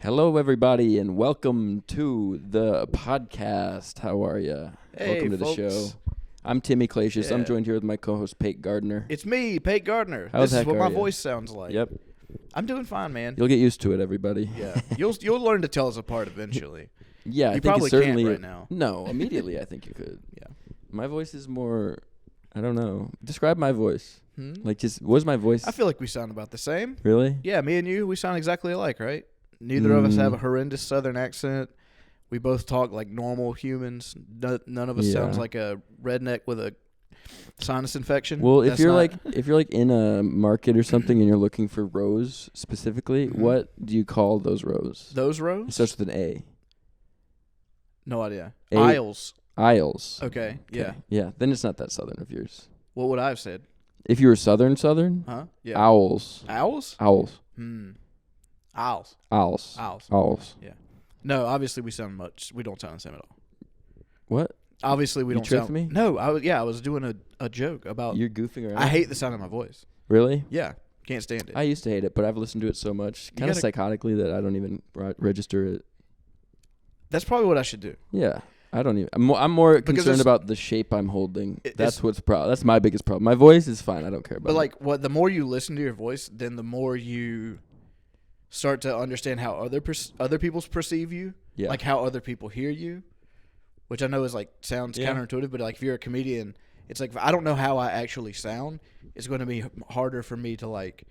Hello, everybody, and welcome to the podcast. How are you? Hey, welcome to folks. the show. I'm Timmy Clacius. Yeah. I'm joined here with my co-host, Pate Gardner. It's me, Pate Gardner. How This the is heck what are my ya? voice sounds like. Yep. I'm doing fine, man. You'll get used to it, everybody. Yeah, you'll learn to tell us apart eventually. Yeah, I You think probably it's certainly can't right now. No, immediately I think you could. Yeah. My voice is more, I don't know. Describe my voice. Hmm? Like, what was my voice? I feel like we sound about the same. Really? Yeah, me and you, we sound exactly alike, right? Neither of us have a Mm. horrendous Southern accent. We both talk like normal humans. None of us Yeah. sounds like a redneck with a sinus infection. Well, if That's you're not- like in a market or something and you're looking for rows specifically, Mhm. what do you call those rows? those It rows, starts with an A. no idea. A- Aisles. Aisles. Okay, yeah. Okay. Yeah. Then it's not that southern of yours. What would I have said? If you were southern, Huh? Yeah. owls. Owls? Owls. Owls. Owls. Owls. Owls. No, obviously we don't sound the same at all. What? Obviously we You don't tricked sound. me? No, I was doing a joke about. You're goofing around. I hate the sound of my voice. Really? Yeah, can't stand it. I used to hate it, but I've listened to it so much, kind of gotta- psychotically, that I don't even register it. That's probably what I should do. Yeah. I don't even. I'm more Because concerned there's- about the shape I'm holding. That's it's- what's That's my biggest problem. My voice is fine. I don't care about But it. like, the more you listen to your voice, then the more you start to understand how other people perceive you, Yeah. like how other people hear you, which I know is like sounds Yeah. counterintuitive, but like if you're a comedian, it's like if I don't know how I actually sound, it's going to be harder for me to like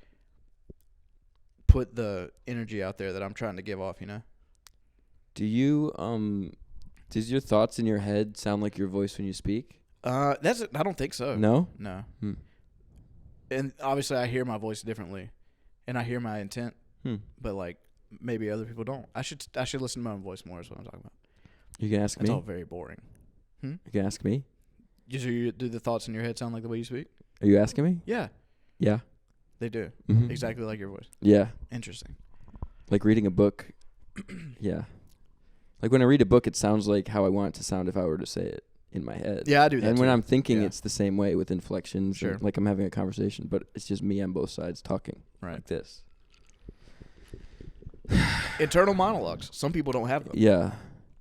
put the energy out there that I'm trying to give off. You know. Do you does your thoughts in your head sound like your voice when you speak? I don't think so. No? No. Hmm. And obviously I hear my voice differently and I hear my intent, Hmm. but like maybe other people don't. I should listen to my own voice more is what I'm talking about. You can ask That's me. all very boring. You can ask me. Do the thoughts in your head sound like the way you speak? Are you asking me? Yeah, Yeah. they do. Mm-hmm. Exactly like your voice. Yeah. Interesting. Like reading a book. Yeah. Like when I read a book, it sounds like how I want it to sound if I were to say it in my head. Yeah, I do that And when too. I'm thinking, Yeah. it's the same way with inflections. Sure. And like I'm having a conversation, but it's just me on both sides talking Right. like this. Internal monologues. Some people don't have them, Yeah.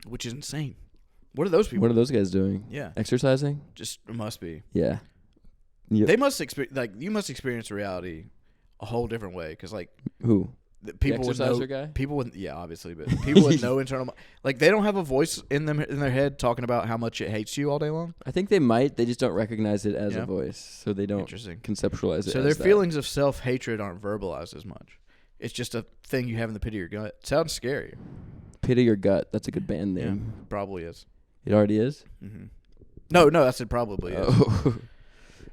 which is insane. What are those people? What are those guys doing? Yeah, Exercising? just must be. Yeah. Yep. They must experience you must experience reality a whole different way because like Who? people the with no exerciser guy? people with obviously, but people with no internal like they don't have a voice in their head talking about how much it hates you all day long. I think they might. They just don't recognize it as Yeah. a voice, so they don't Interesting. conceptualize it. So as their that. feelings of self-hatred aren't verbalized as much. It's just a thing you have in the pit of your gut. Sounds scary. Pit of Your Gut. That's a good band Yeah, name. probably is. It already is. Mm-hmm. No, I said probably is.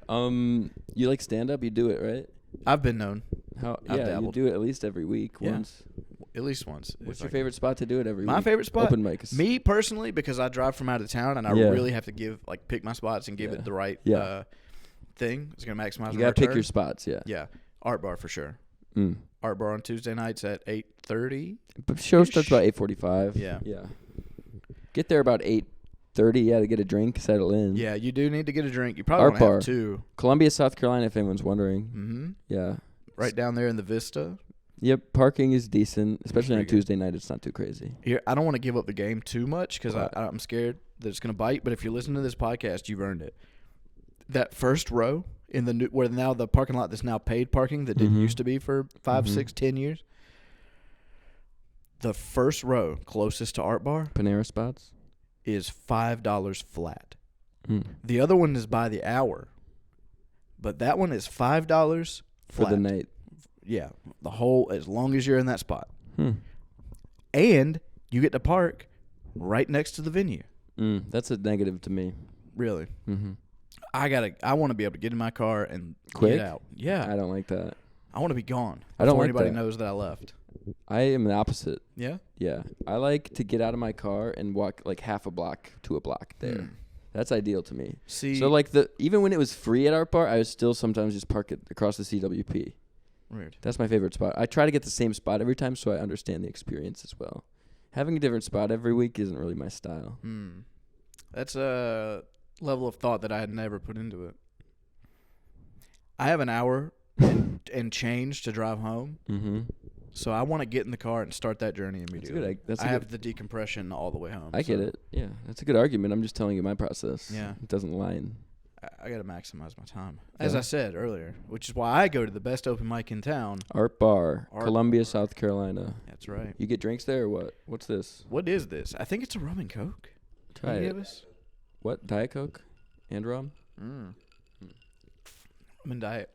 Oh. You like stand up? You do it, right? I've been known How? I've Yeah, you dabbled. do it at least every week Yeah. once. at least once. What's if your I favorite spot to do it every can. My week? favorite spot? Open mics. Me personally, because I drive from out of town and I Yeah. really have to pick my spots and give Yeah. it the right Yeah. thing. It's gonna maximize. You my gotta pick return. your spots. Yeah. Yeah, Art Bar for sure. Mm. Art Bar on Tuesday nights at 8:30. But show starts about 8:45. Yeah. Yeah. Get there about 8:30. Yeah, to get a drink, settle in. Yeah, you do need to get a drink. You probably Art want to Bar. have two. Columbia, South Carolina, if anyone's wondering. Mm-hmm. Yeah. Right down there in the Vista. Yep. Parking is decent, especially on pretty good. Tuesday night. It's not too crazy. Here, I don't want to give up the game too much because Right. I'm scared that it's going to bite. But if you listen to this podcast, you've earned it. That first row in the new, where now the parking lot that's now paid parking that didn't Mhm. used to be for 5, Mhm. 6, 10 years. The first row closest to Art Bar Panera spots. is $5 flat. Mm. The other one is by the hour, but that one is $5 For flat. the night. Yeah, the whole as long as you're in that spot, Hmm. and you get to park right next to the venue. That's a negative to me. Really, Mm-hmm. I want to be able to get in my car and Quick? get out. Yeah, I don't like that. I want to be gone I don't before like anybody that. knows that I left. I am the opposite. Yeah, Yeah. I like to get out of my car and walk like half a block to a block there. Hmm. That's ideal to me. See, So like even when it was free at Art Bar, I would still sometimes just park it across the CWP. weird. That's my favorite spot. I try to get the same spot every time so I understand the experience as well. Having a different spot every week isn't really my style. That's a level of thought that I had never put into it. I have an hour and change to drive home. Mm-hmm. So I want to get in the car and start that journey immediately. I have the decompression all the way home. I get it. Yeah, that's a good argument. I'm just telling you my process. Yeah. It doesn't line. I got to maximize my time. As I said earlier, which is why I go to the best open mic in town. Art Bar, Columbia, South Carolina. That's right. You get drinks there or what? What's this? What is this? I think it's a rum and Coke. Try it. What? Diet Coke and rum? Rum and Diet.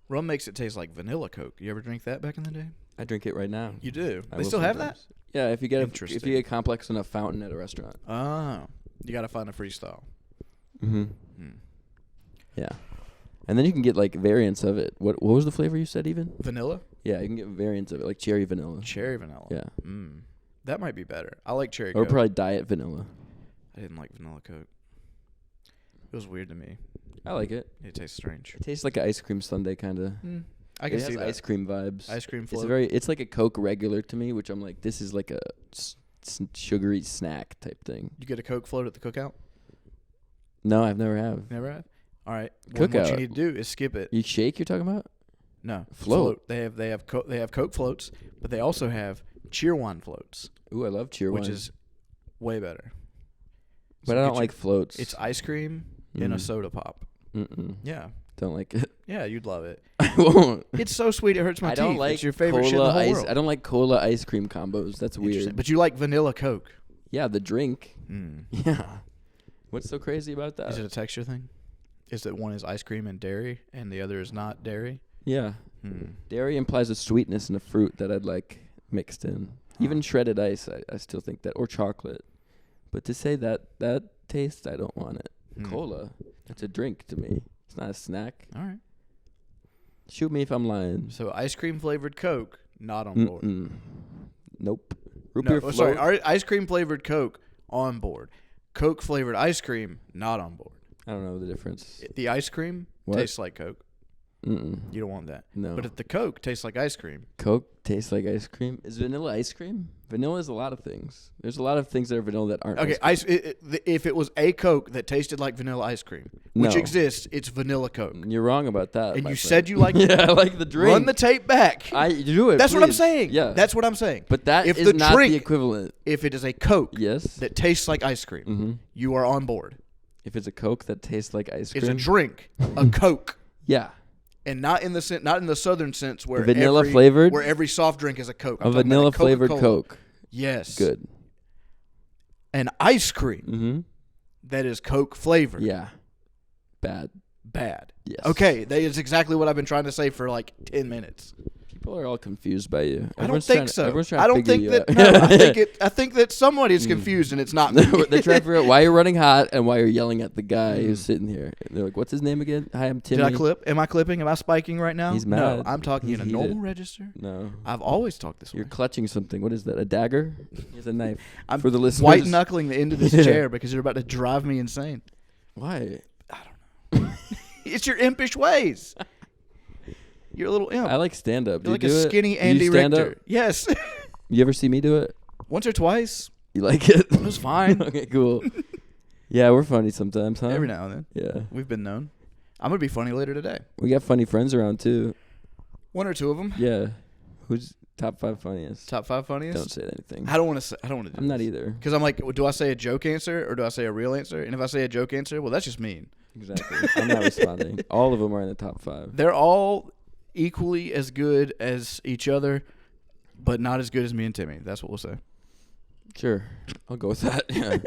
Rum makes it taste like vanilla Coke. You ever drink that back in the day? I drink it right now. You do? They still have that? Yeah, if you get a complex enough fountain at a restaurant. Oh. You got to find a freestyle. Mm-hmm. Yeah. And then you can get like variants of it. What was the flavor you said even? Vanilla? Yeah, you can get variants of it, like cherry vanilla. Cherry vanilla. Yeah. That might be better. I like cherry Or Coke. probably diet vanilla. I didn't like vanilla Coke. It was weird to me. I like it. It tastes strange. It tastes like an ice cream sundae kind of. I can see that. Ice cream vibes. Ice cream float. It's like a Coke regular to me, which I'm like, this is like a sugary snack type thing. You get a Coke float at the cookout? No, I've never have. Never have? All right. Cookout. What you need to do is skip it. You shake you're talking about? No. Float. They have Coke floats, but they also have Cheerwine floats. Ooh, I love Cheerwine. Which is way better. But I don't like floats. It's ice cream in a soda pop. Yeah. Don't like it. Yeah, you'd love it. I won't. It's so sweet it hurts my teeth. I don't like it's your favorite shit in the whole world. I don't like cola ice cream combos. That's weird. But you like vanilla Coke. Yeah, the drink. Yeah. What's so crazy about that? Is it a texture thing? Is that one is ice cream and dairy and the other is not dairy? Yeah. Dairy implies a sweetness and a fruit that I'd like mixed in. Even shredded ice, I still think that. Or chocolate. But to say that taste, I don't want it. Cola, that's a drink to me. It's not a snack. All right. Shoot me if I'm lying. So ice cream flavored Coke, not on board. Nope. Root beer float. Sorry, ice cream flavored Coke on board. Coke flavored ice cream, not on board. I don't know the difference. The ice cream tastes like Coke. You don't want that. No. But if the Coke tastes like ice cream. Coke tastes like ice cream? Is vanilla ice cream? Vanilla is a lot of things. There's a lot of things that are vanilla that aren't ice cream. If it was a Coke that tasted like vanilla ice cream, which exists, it's vanilla Coke. You're wrong about that. And you said you like yeah, I like the drink. Run the tape back. You do it. That's what I'm saying. Yeah. That's what I'm saying. But that is not the equivalent. If it is a Coke that tastes like ice cream, you are on board. If it's a Coke that tastes like ice cream. It's a drink, a Coke. Yeah. And not in the southern sense where vanilla flavored, where every soft drink is a Coke. A vanilla flavored Coke. Yes. Good. An ice cream that is Coke flavored. Yeah. Bad. Yes. Okay, that is exactly what I've been trying to say for like 10 minutes. People are all confused by you. I don't think so. I don't think that. No, I think that somebody's confused and it's not me. They're trying to figure out why you're running hot and why you're yelling at the guy who's sitting here. And they're like, "What's his name again?" Hi, I'm Timmy. Did I clip? Am I clipping? Am I spiking right now? He's mad. No, I'm talking in a normal register. No, I've always talked this way. You're clutching something. What is that? A dagger? He has a knife. I'm for the listeners. White knuckling the end of this chair because you're about to drive me insane. Why? I don't know. It's your impish ways. You're a little imp. I like stand up. You're like a skinny Andy Richter. Yes. You ever see me do it? Once or twice. You like it? It was fine. Okay, cool. Yeah, we're funny sometimes, huh? Every now and then. Yeah. We've been known. I'm going to be funny later today. We got funny friends around, too. One or two of them. Yeah. Who's top 5 funniest? Top 5 funniest? Don't say anything. I don't want to do I'm not either. Because I'm like, do I say a joke answer or do I say a real answer? And if I say a joke answer, well, that's just mean. Exactly. I'm not responding. All of them are in the top 5. They're all equally as good as each other, but not as good as me and Timmy. That's what we'll say. Sure. I'll go with that. Yeah.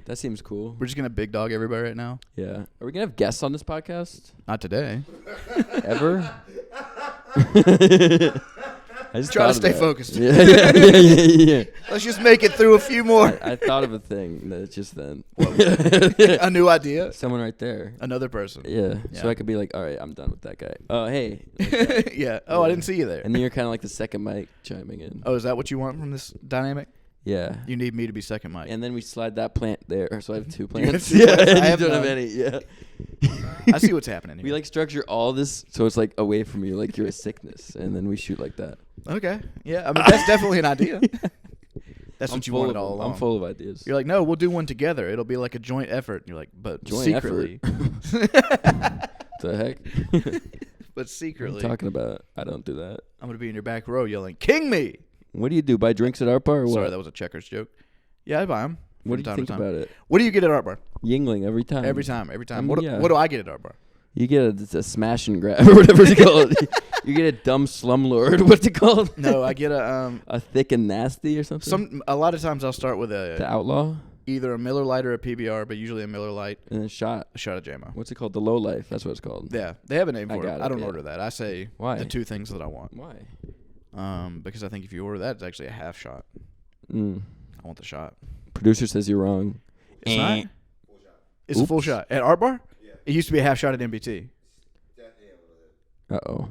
That seems cool. We're just going to big dog everybody right now? Yeah. Are we going to have guests on this podcast? Not today. Ever? I just try to stay focused. Yeah. Let's just make it through a few more. I thought of a thing that's just then. A new idea? Someone right there. Another person. Yeah. So I could be like, all right, I'm done with that guy. Oh, hey. Yeah. Oh, I didn't see you there. And then you're kind of like the second mic chiming in. Oh, is that what you want from this dynamic? Yeah. You need me to be second mic. And then we slide that plant there. So I have 2 plants. Yeah, I don't have any. Yeah. I see what's happening here. We like structure all this so it's like away from you, like you're a sickness, and then we shoot like that. Okay. Yeah. I mean, that's definitely an idea. That's what you wanted all along. I'm full of ideas. You're like, no, we'll do one together. It'll be like a joint effort. And you're like, but joint secretly. Effort? The heck? But What are secretly, you talking about? I don't do that. I'm going to be in your back row yelling, "King me!" What do you do? Buy drinks at Art Bar or what? Sorry, that was a Checkers joke. Yeah, I buy them. What do you think about it? What do you get at Art Bar? Yingling every time. Every time. I mean, What do I get at Art Bar? You get a smash and grab or whatever it's called. You get a dumb slumlord. What's it called? No, I get a thick and nasty or something. A lot of times I'll start with The Outlaw either a Miller Lite or a PBR, but usually a Miller Lite. and a shot. A shot of JMO. What's it called? The Low Life. That's what it's called. Yeah, they have a name I for it. got it, I don't yeah. order that. I say Why? the two things that I want. Why? Because I think if you order that, it's actually a half shot. Mm. I want the shot. Producer says you're wrong. It's not. It's a full Oops. shot at Art Bar. Yeah. It used to be a half shot at MBT. Uh-oh.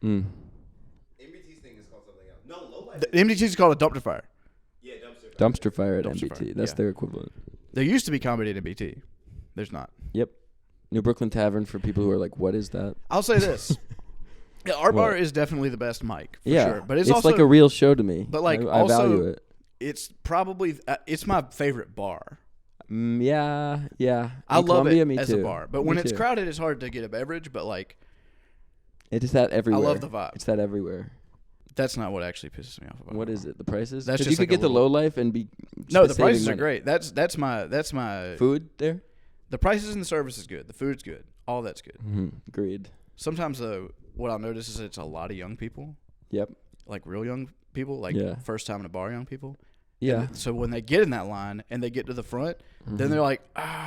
Mm. MBT's thing is called something else. No, low life. The MBT is called a dumpster fire. Yeah, dumpster. Dumpster fire at Dumpster MBT. fire, That's yeah. their equivalent. There used to be comedy at MBT. There's not. Yep. New Brooklyn Tavern for people who are like, what is that? I'll say this. Yeah, Art Bar What? is definitely the best mic, for Yeah. sure. But it's it's also like a real show to me. But, like, I also- value it. it's probably it's my favorite bar. Yeah. I In love Columbia, it me as too. a bar. But Me when it's too. crowded, it's hard to get a beverage. But like, It is that everywhere. I love the vibe. It's that everywhere. That's not what actually pisses me off about. What it. is it? The prices? That's 'Cause just you could like a get the little- low life and be No, the saving prices are money. great. That's my Food there? The prices and the service is good. The food's good. All that's good. Mm-hmm. Agreed. Sometimes though, what I'll notice is it's a lot of young people, Yep. like real young people, like Yeah. first time in a bar young people. Yeah. And so when they get in that line and they get to the front, then they're like,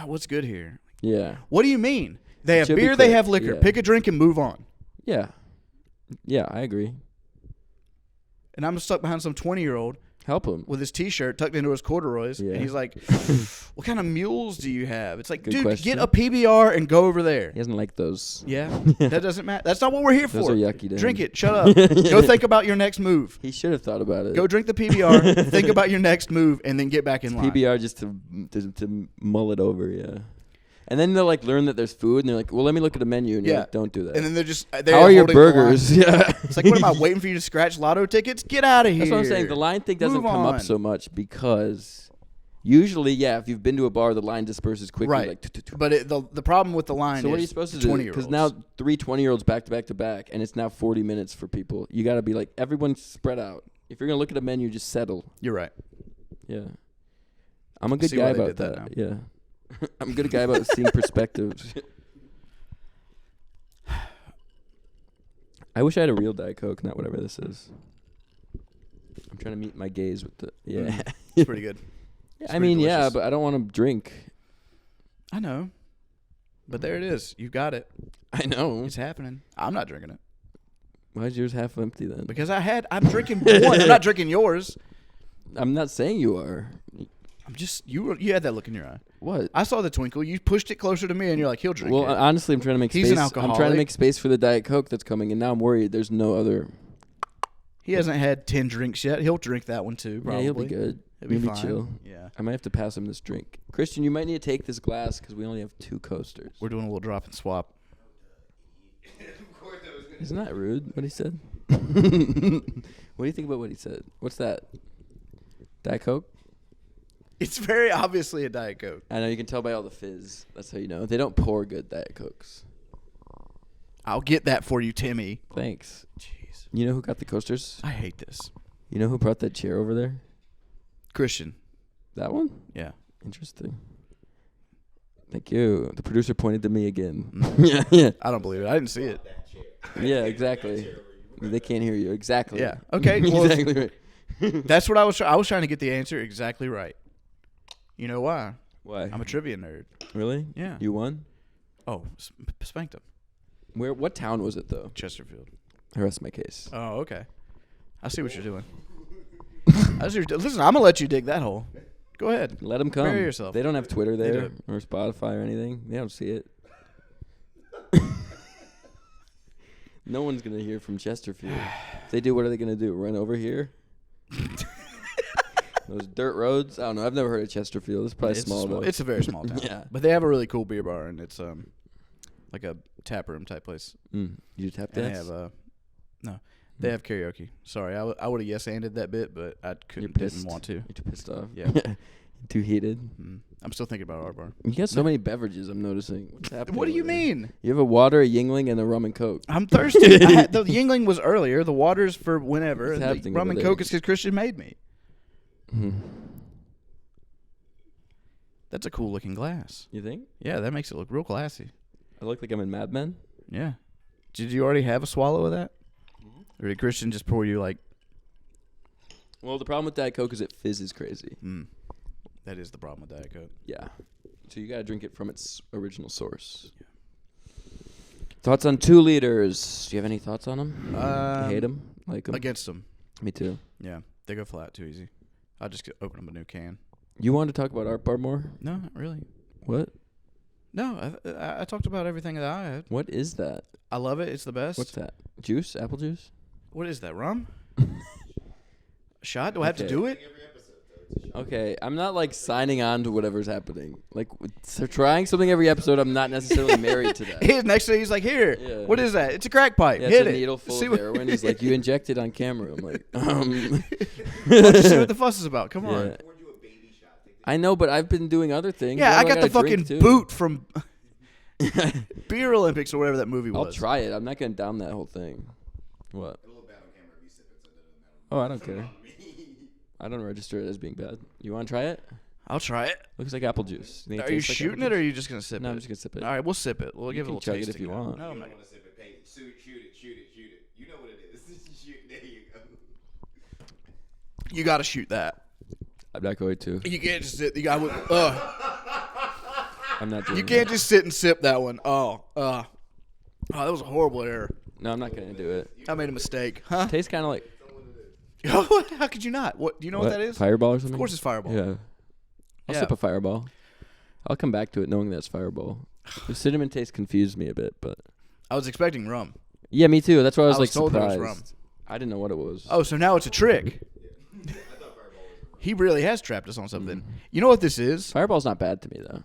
what's good here? Yeah. What do you mean? They have should be beer, they quick, have liquor. yeah. Pick a drink and move on. Yeah. Yeah, I agree. And I'm stuck behind some 20-year-old Help him. with his T-shirt tucked into his corduroys, Yeah. and he's like, "What kind of mules do you have?" It's like, Good dude, question. get a PBR and go over there. He doesn't like those. Yeah, that doesn't matter. That's not what we're here Those for. are yucky to Drink him. it. Shut up. Go think about your next move. He should have thought about it. Go drink the PBR. Think about your next move, and then get back in line. PBR just to mull it over, yeah. And then they'll like learn that there's food, and they're like, "Well, let me look at the menu." And you're Yeah. like, "Don't do that." And then they're just How are your holding the line. burgers? Yeah. It's like, what am I waiting for you to scratch lotto tickets? Get out of here. That's what I'm saying. The line thing doesn't Move come on. up so much because usually, yeah, if you've been to a bar, the line disperses quickly. Right. Like, But the problem with the line so what are you is supposed to do? 20-year-olds. Because now 3 20-year-olds back to back to back, and it's now 40 minutes for people. You got to be like, everyone's spread out. If you're gonna look at a menu, just settle. You're right. Yeah. I'm a good See guy why they about did that Yeah. I'm a good guy about seeing perspectives. I wish I had a real Diet Coke, not whatever this is. I'm trying to meet my gaze with the It's pretty good. It's I pretty mean, yeah, delicious. but I don't want to drink. I know. But there it is. You got it. I know. It's happening. I'm not drinking it. Why is yours half empty then? Because I'm drinking one. I'm not drinking yours. I'm not saying you are. I'm just you had that look in your eye. What? I saw the twinkle. You pushed it closer to me and you're like, he'll drink Well, it. honestly, I'm trying to make He's space. an I'm trying to alcoholic. make space for the Diet Coke that's coming, and now I'm worried there's no other. He hasn't had 10 drinks yet. He'll drink that one too, probably. Yeah, he'll be good. It'll be Maybe fine. chill. Yeah. I might have to pass him this drink. Christian, you might need to take this glass because we only have 2 coasters. We're doing a little drop and swap. Of course I was gonna Isn't that rude, what he said? What do you think about what he said? What's that? Diet Coke? It's very obviously a Diet Coke. I know, you can tell by all the fizz. That's how you know. They don't pour good Diet Cokes. I'll get that for you, Timmy. Thanks. Jeez. You know who got the coasters? I hate this. You know who brought that chair over there? Christian. That one? Yeah. Interesting. Thank you. The producer pointed to me again. Mm. yeah. I don't believe it. I didn't see it. that chair. Yeah, exactly. They can't hear you. Exactly. Yeah. Okay. Well, exactly right. that's what I was trying to get the answer exactly right. You know why? Why? I'm a trivia nerd. Really? Yeah. You won? Oh, spanked him. Where? What town was it though? Chesterfield. I rest my case. Oh, okay. I see what you're doing. Listen, I'm gonna let you dig that hole. Go ahead. Let them come. Bury yourself. They don't have Twitter They there do. or Spotify or anything. They don't see it. No one's gonna hear from Chesterfield. If they do, what are they gonna do? Run over here? Those dirt roads? I don't know. I've never heard of Chesterfield. It's probably small though. It's a very small town. Yeah. But they have a really cool beer bar, and it's like a tap room type place. You do tap And they dance? have they have karaoke. Sorry, I would have yes-anded that bit, but I You're didn't pissed. want to. You're too pissed off. Yeah. Too heated. I'm still thinking about our bar. You got so many beverages. I'm noticing. What's happening? What do you over there? mean? You have a water, a Yingling, and a rum and coke. I'm thirsty. The Yingling was earlier. The water's for whenever. What's And the happening rum over and there? coke is because Christian made me. Mhm. That's a cool looking glass. You think? Yeah, that makes it look real classy. I look like I'm in Mad Men. Yeah. Did you already have a swallow of that? Or did Christian just pour you like... Well, the problem with Diet Coke is it fizzes crazy. That is the problem with Diet Coke. Yeah. So you got to drink it from its original source. Thoughts on 2 liters? Do you have any thoughts on them? You hate them? Like them? Against them. Me too. Yeah. They go flat too easy. I'll just open up a new can. You wanted to talk about Art Bar more? No, not really. What? No, I talked about everything that I had. What is that? I love it. It's the best. What's that? Juice? Apple juice? What is that, rum? Shot? Do I have to Okay. do it? Every episode, though. It's a shot. Okay, I'm not like signing on to whatever's happening. Like, they're trying something every episode. I'm not necessarily married to that. His next thing, he's like, here. Yeah. What is that? It's a crack pipe. Yeah, Hit it's a it. needle full See of what- heroin. He's like, you injected on camera. I'm like, Why don't you see what the fuss is about? Come on. Yeah. I poured you a baby shot. Take the I know, but I've been doing other things. Yeah, Why I do got the gotta drink fucking too? boot from Beer Olympics or whatever that movie was. I'll try it. I'm not gonna down that whole thing. What? a little bad on camera if you sip it, so it doesn't matter. Oh, I don't care. I don't register it as being bad. You want to try it? I'll try it. Looks like apple juice. think it Are you tastes like shooting apple it or are juice? you just going to sip No, it? I'm just gonna sip it. All right, we'll sip it. We'll give it a can little chug it taste. if you again. want. No, You I'm don't not. want to sip it, Pate. Shoot it. You know what it is. Shoot. There you go. You got to shoot that. I'm not going to. You can't just sit. You got. I'm not doing You can't just sit and sip that one. Oh, that was a horrible error. No, I'm not gonna do it. I made a mistake. Huh? Tastes kind of like How could you not? What? Do you know what that is? Fireball or something? Of course, it's Fireball. Yeah. I'll Yeah. sip a Fireball. I'll come back to it knowing that's Fireball. The cinnamon taste confused me a bit, but I was expecting rum. yeah, me too. That's why I was, I was like told that it surprised. was rum. I didn't know what it was. Oh, so now it's a trick. He really has trapped us on something. You know what this is? Fireball's not bad to me though.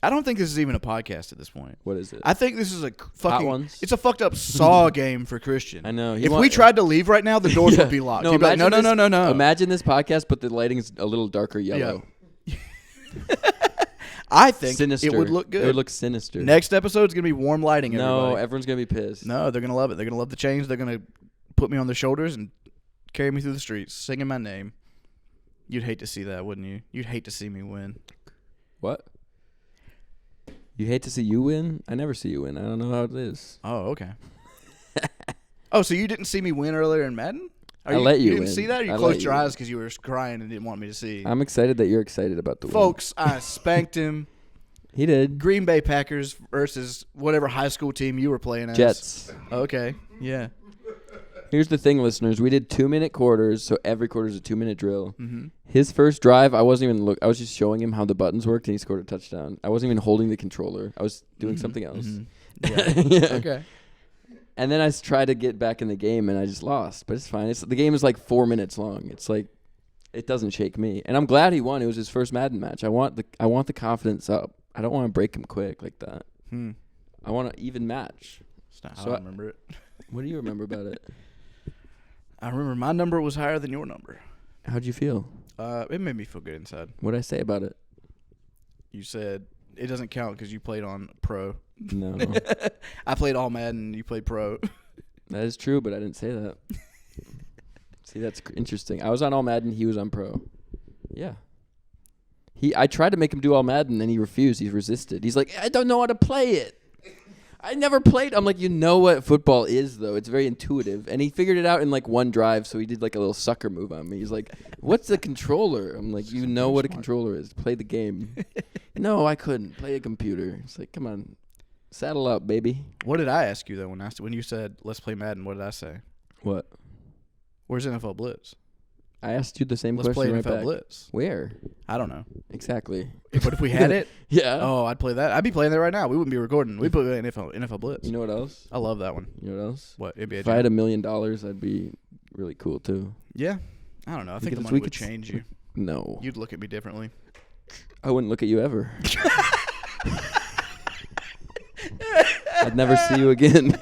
I don't think this is even a podcast at this point. What is it? I think this is a fucking. Ones? It's a fucked up Saw game for Christian. I know. If we tried to leave right now, the doors Yeah. would be locked. No, He'd be like, imagine no. this- Imagine this podcast, but the lighting's a little darker yellow. I think Sinister. it would look good. It would look sinister. Next episode's gonna be warm lighting. No, Everybody. everyone's gonna be pissed. No, they're gonna love it. They're gonna love the change. They're gonna put me on their shoulders and carry me through the streets, singing my name. You'd hate to see that, wouldn't you? You'd hate to see me win. What? You hate to see you win? I never see you win. I don't know how it is. Oh, okay. Oh, so you didn't see me win earlier in Madden? I let you didn't win. see that? Or you I closed let your you eyes because you were crying and didn't want me to see. I'm excited that you're excited about the win. Folks, I spanked him. He did. Green Bay Packers versus whatever high school team you were playing as. Jets. Okay, yeah. Here's the thing, listeners. We did 2-minute quarters, so every quarter is a 2-minute drill. Mm-hmm. His first drive, I wasn't even I was just showing him how the buttons worked, and he scored a touchdown. I wasn't even holding the controller. I was doing something else. Yeah. Yeah. Okay. And then I tried to get back in the game, and I just lost. But it's fine. The game is like 4 minutes long. It's like it doesn't shake me, and I'm glad he won. It was his first Madden match. I want the confidence up. I don't want to break him quick like that. I want an even match. That's not So how I I- remember it. What do you remember about it? I remember my number was higher than your number. How'd you feel? It made me feel good inside. What'd I say about it? You said it doesn't count because you played on pro. No. I played all Madden. You played pro. That is true, but I didn't say that. See, that's interesting. I was on All Madden. He was on Pro. Yeah. I tried to make him do All Madden, and he refused. He resisted. He's like, I don't know how to play it. I never played. I'm like, you know what football is, though. It's very intuitive. And he figured it out in like one drive, so he did like a little sucker move on me. He's like, what's a controller? I'm like, you know what a controller is. Play the game. No, I couldn't. Play a computer. It's like, come on. Saddle up, baby. What did I ask you though when you said let's play Madden? What did I say? What? Where's NFL Blitz? I asked you the same Let's play question NFL right back. Blitz. Where? I don't know. Exactly. But if we had it, Yeah. oh, I'd play that. I'd be playing that right now. We wouldn't be recording. We'd play NFL Blitz. You know what else? I love that one. You know what else? What NBA? If I had Jam? $1 million, I'd be really cool too. Yeah. I don't know. I think the could- money we would could s- change you. No, You'd look at me differently. I wouldn't look at you ever. I'd never see you again.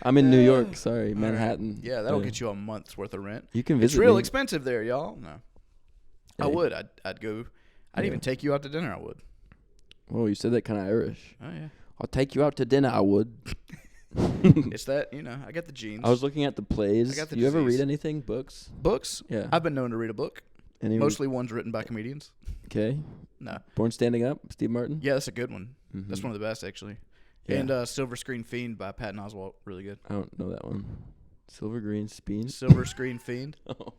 I'm in New York. Sorry, Manhattan. Yeah, that'll get you a month's worth of rent. You can It's visit. real me. expensive there, y'all. No. I Hey. would. I'd go. I'd Yeah. even take you out to dinner. I would. Whoa, you said that kind of Irish. Oh yeah. I'll take you out to dinner. I would. It's that, I got the genes. I was looking at the plays. I got the Do you ever disease. read anything? Books? Books. Yeah. I've been known to read a book. Any Mostly ones written by comedians. Okay. No. Born Standing Up, Steve Martin. Yeah, that's a good one. Mhm. That's one of the best, actually. Yeah. And Silver Screen Fiend by Patton Oswalt. Really good. I don't know that one. Silver Green Speen. Silver Screen Fiend. Oh.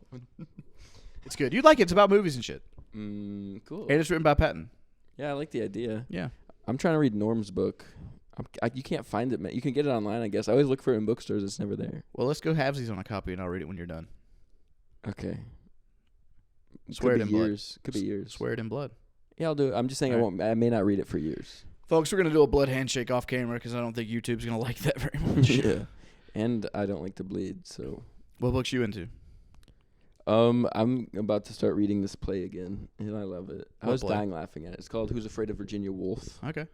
It's good. You'd like it. It's about movies and shit. Cool. And it's written by Patton. Yeah, I like the idea. Yeah. I'm trying to read Norm's book. You can't find it, man. You can get it online, I guess. I always look for it in bookstores. It's never there. Well, let's go halvesies on a copy, and I'll read it when you're done. Okay. Swear Could it be in blood. years. Could be years. Swear it in blood. Yeah, I'll do it. I'm just saying I may not read it for years. Folks, we're going to do a blood handshake off camera because I don't think YouTube's going to like that very much. Yeah. And I don't like to bleed, so. What books you into? I'm about to start reading this play again, and I love it. I What was play? dying laughing at it. It's called Who's Afraid of Virginia Woolf. Okay. I've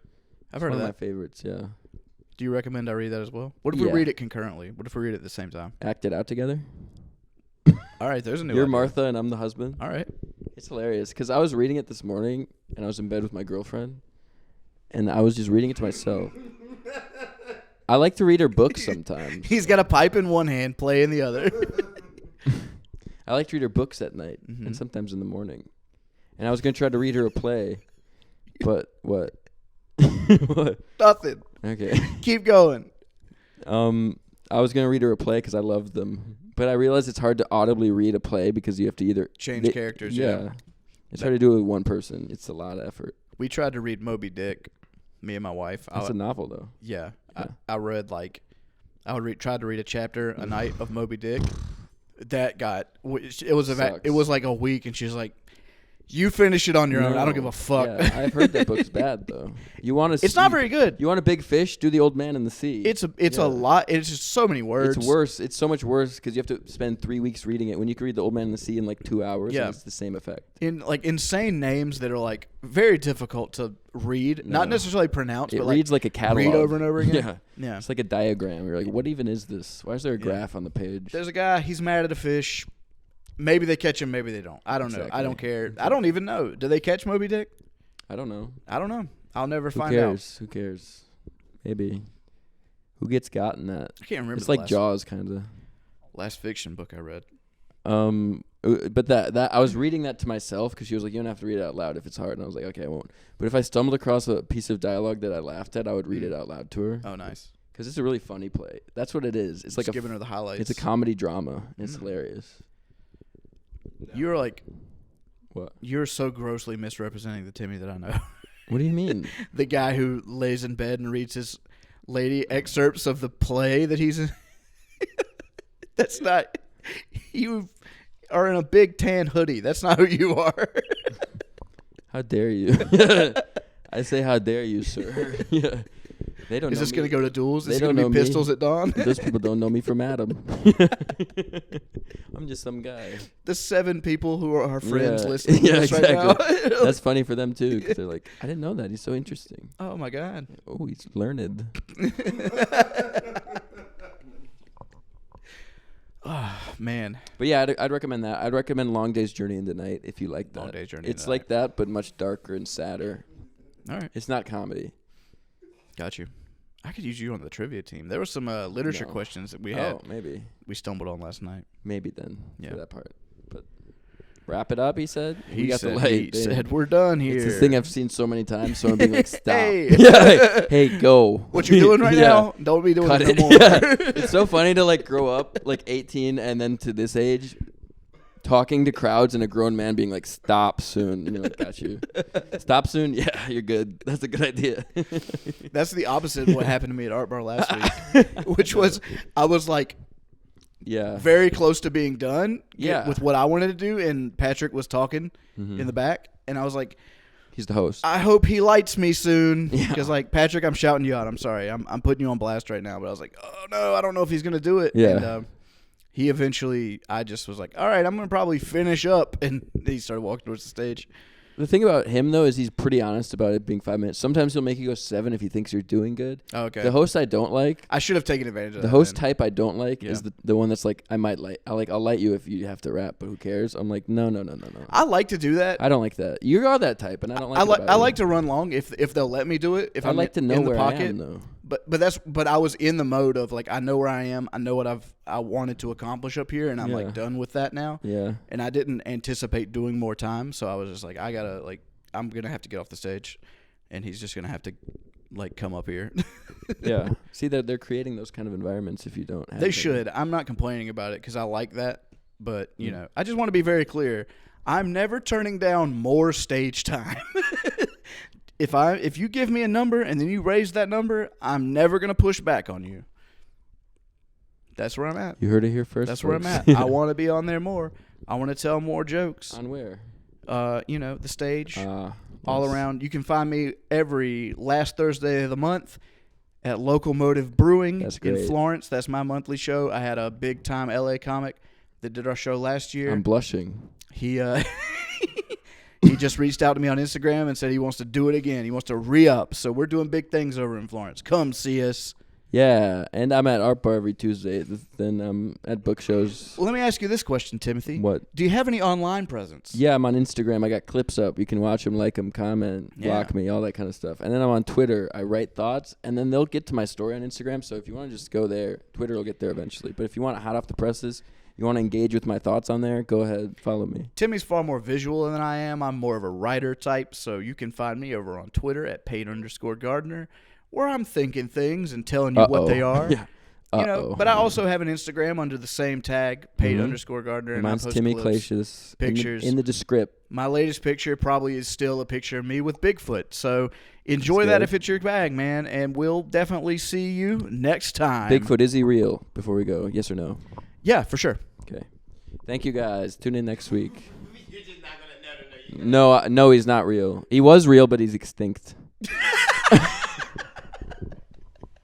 It's heard one of of that. my favorites, yeah. Do you recommend I read that as well? What if we Yeah. read it concurrently? What if we read it at the same time? Act it out together. All right, there's a new You're idea. Martha and I'm the husband. All right. It's hilarious because I was reading it this morning and I was in bed with my girlfriend and I was just reading it to myself. I like to read her books sometimes. He's got a pipe in one hand, play in the other. I like to read her books at night Mhm. and sometimes in the morning. And I was going to try to read her a play, but what? What? Nothing. Okay. Keep going. I was going to read her a play because I loved them. But I realized it's hard to audibly read a play because you have to either... Change characters, yeah. It's hard to do it with one person. It's a lot of effort. We tried to read Moby Dick, me and my wife. It's a novel, though. Yeah. Yeah. I read tried to read a chapter a night of Moby Dick. That got it was Sucks. it was like a week, and she's like, "You finish it on your own. I don't give a fuck." Yeah, I've heard that book's bad, though. You want to? It's not very good. You want a big fish? Do The Old Man in the Sea. It's Yeah. a lot. It's just so many words. It's worse. It's so much worse because you have to spend 3 weeks reading it when you can read The Old Man in the Sea in like 2 hours. Yeah. And it's the same effect. In like insane names that are like very difficult to read, not No. necessarily pronounce, It but reads like a catalog. read over and over again. Yeah. Yeah. It's like a diagram. You're like, what even is this? Why is there a Yeah. graph on the page? There's a guy. He's mad at a fish. Maybe they catch him. Maybe they don't. I don't know. I don't Exactly. care. I don't even know. Do they catch Moby Dick? I don't know. I don't know. I'll never Who find out. cares? Who cares? Maybe. Who gets got in that? I can't remember. It's the like last, Jaws, kind of. last fiction book I read. But that I was reading that to myself because she was like, you don't have to read it out loud if it's hard, and I was like, okay, I won't. But if I stumbled across a piece of dialogue that I laughed at, I would read it out loud to her Oh, nice. because it's a really funny play. That's what it is. It's Just like giving her the highlights. it's a comedy drama. It's Mm. hilarious. You're like, What? you're so grossly misrepresenting the Timmy that I know. What do you mean? The guy who lays in bed and reads his lady excerpts of the play that he's in. That's not. You are in a big tan hoodie. That's not who you are. How dare you? I say, how dare you, sir? Yeah. They don't. Is know this me. going to go to duels? They Is it don't going to know be me. pistols at dawn? Those people don't know me from Adam. I'm just some guy. The 7 people who are our friends Yeah. listening to Yeah, this right exactly. now. That's funny for them too, because they're like, I didn't know that. He's so interesting. Oh, my God. Oh, he's learned. Oh, man. But yeah, I'd recommend that. I'd recommend Long Day's Journey into Night if you like that. Long Day's Journey It's into like that, but much darker and sadder. All right. It's not comedy. Got you. I could use you on the trivia team. There were some literature No. questions that we had. Oh, maybe. We stumbled on last night. Maybe then Yeah. for that part. But wrap it up, he said. He said, we're done here. It's this thing I've seen so many times, so I'm being like, stop. Hey. Yeah, hey, go. What you're doing right Yeah. now, don't be doing Cut it it. no more. Yeah. It's so funny to like grow up like 18 and then to this age talking to crowds and a grown man being like, stop soon. And you're like, got you. Stop soon? Yeah, you're good. That's a good idea. That's the opposite of what happened to me at Art Bar last week, which was I was like Yeah. very close to being done Yeah. with what I wanted to do, and Patrick was talking Mhm. in the back, and I was like, He's the host. I hope he lights me soon. Yeah. Because, like, Patrick, I'm shouting you out. I'm sorry. I'm putting you on blast right now. But I was like, oh, no, I don't know if he's going to do it. Yeah. And he eventually, I just was like, all right, I'm going to probably finish up. And he started walking towards the stage. The thing about him, though, is he's pretty honest about it being 5 minutes. Sometimes he'll make you go 7 if he thinks you're doing good. Oh, okay. The host I don't like. I should have taken advantage of The that. host then. type I don't like Yeah. is the one that's like, I'll light you if you have to rap, but who cares? I'm like, no. I like to do that. I don't like that. You are that type, and I don't like. I like to run long if they'll let me do it. If I I'm like to know in the where pocket. I am, though. But I was in the mode of like I know where I am. I know what I wanted to accomplish up here, and I'm Yeah. like done with that now. Yeah. And I didn't anticipate doing more time, so I was just like, I'm gonna have to get off the stage, and he's just gonna have to like come up here. Yeah. See that they're creating those kind of environments if you don't have They them. should. I'm not complaining about it because I like that, but you know, I just want to be very clear. I'm never turning down more stage time. If you give me a number and then you raise that number, I'm never gonna push back on you. That's where I'm at. You heard it here first. That's where I'm folks. at. I want to be on there more. I want to tell more jokes. On where? The stage, all Yes. around. You can find me every last Thursday of the month at Locomotive Brewing That's in great. Florence. That's my monthly show. I had a big time LA comic that did our show last year. I'm blushing. He he just reached out to me on Instagram and said he wants to do it again. He wants to re-up. So we're doing big things over in Florence. Come see us. Yeah, and I'm at Art Bar every Tuesday. Then I'm at book shows. Well, let me ask you this question, Timothy. What? Do you have any online presence? Yeah, I'm on Instagram. I got clips up. You can watch them, like them, comment, Yeah. block me, all that kind of stuff. And then I'm on Twitter. I write thoughts, and then they'll get to my story on Instagram. So if you want to just go there, Twitter will get there eventually. But if you want it hot off the presses, you want to engage with my thoughts on there, go ahead, follow me. Timmy's far more visual than I am. I'm more of a writer type, so you can find me over on Twitter at Pate_Gardner, where I'm thinking things and telling you what they are. Yeah. You know, but I also have an Instagram under the same tag, Pate_Gardner, and Mine's I post Timmy clips, Clacius. pictures. In the descript. My latest picture probably is still a picture of me with Bigfoot. So enjoy That's that good. if it's your bag, man, and we'll definitely see you next time. Bigfoot, is he real? Before we go, yes or no? Yeah, for sure. Okay. Thank you, guys. Tune in next week. You're just not gonna know. No, he's not real. He was real, but he's extinct.